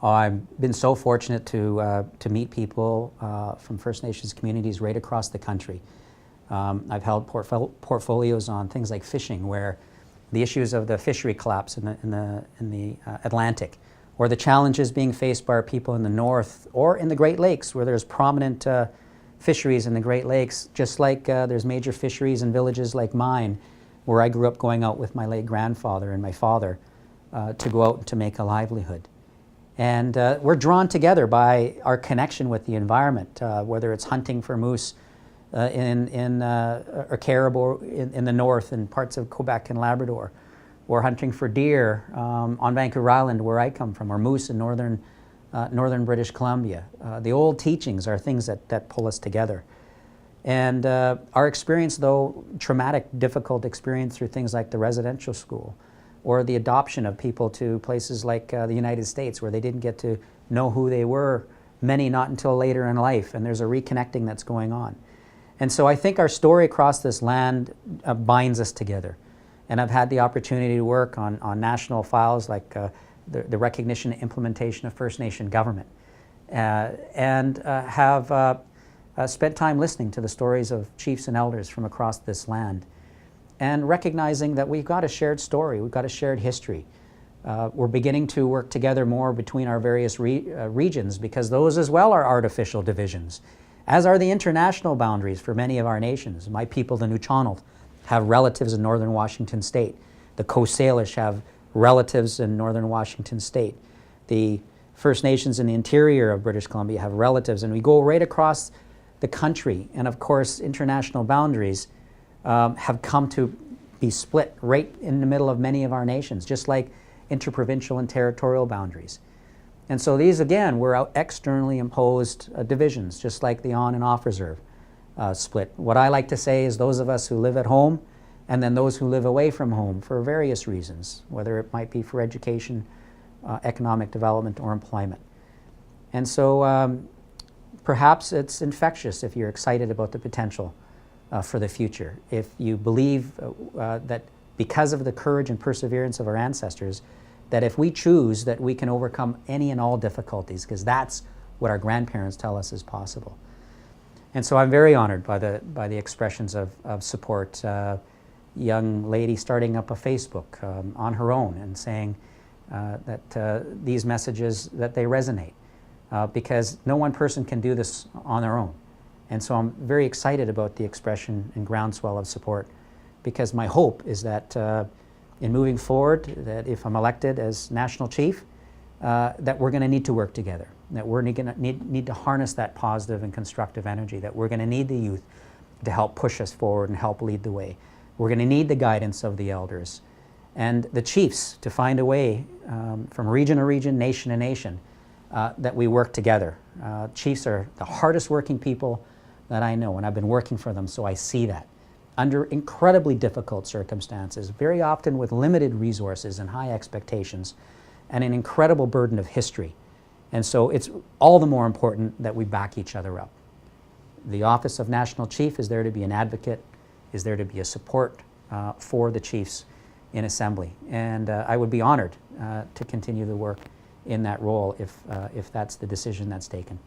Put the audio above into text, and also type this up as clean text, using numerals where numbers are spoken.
I've been so fortunate to meet people from First Nations communities right across the country. I've held portfolios on things like fishing, where the issues of the fishery collapse in the Atlantic, or the challenges being faced by our people in the north or in the Great Lakes, where there's prominent fisheries in the Great Lakes, just like there's major fisheries in villages like mine, where I grew up going out with my late grandfather and my father to go out and to make a livelihood. And we're drawn together by our connection with the environment, whether it's hunting for moose or caribou in the north and parts of Quebec and Labrador, or hunting for deer on Vancouver Island, where I come from, or moose in northern British Columbia. The old teachings are things that pull us together. And our experience, though, traumatic, difficult experience through things like the residential school, or the adoption of people to places like the United States, where they didn't get to know who they were, many not until later in life, and there's a reconnecting that's going on. And so I think our story across this land binds us together. And I've had the opportunity to work on national files like the recognition and implementation of First Nation government, and have spent time listening to the stories of chiefs and elders from across this land, and recognizing that we've got a shared story, we've got a shared history. We're beginning to work together more between our various regions, because those as well are artificial divisions, as are the international boundaries for many of our nations. My people, the Nuu-chah-nulth, have relatives in northern Washington State. The Coast Salish have relatives in northern Washington State. The First Nations in the interior of British Columbia have relatives, and we go right across the country. And of course, international boundaries have come to be split right in the middle of many of our nations, just like interprovincial and territorial boundaries. And so these, again, were externally imposed divisions, just like the on and off reserve split. What I like to say is those of us who live at home, and then those who live away from home for various reasons, whether it might be for education, economic development, or employment. And so perhaps it's infectious if you're excited about the potential for the future. If you believe that because of the courage and perseverance of our ancestors, that if we choose, that we can overcome any and all difficulties, because that's what our grandparents tell us is possible. And so I'm very honored by the expressions of support. Young lady starting up a Facebook on her own and saying that these messages, that they resonate, because no one person can do this on their own. And so I'm very excited about the expression and groundswell of support, because my hope is that in moving forward, that if I'm elected as national chief, that we're going to need to work together, that we're going to need to harness that positive and constructive energy, that we're going to need the youth to help push us forward and help lead the way. We're going to need the guidance of the elders and the chiefs to find a way from region to region, nation to nation, that we work together. Chiefs are the hardest working people that I know, and I've been working for them, so I see that. Under incredibly difficult circumstances, very often with limited resources and high expectations, and an incredible burden of history. And so it's all the more important that we back each other up. The office of National Chief is there to be an advocate, is there to be a support for the chiefs in Assembly. And I would be honored to continue the work in that role if that's the decision that's taken.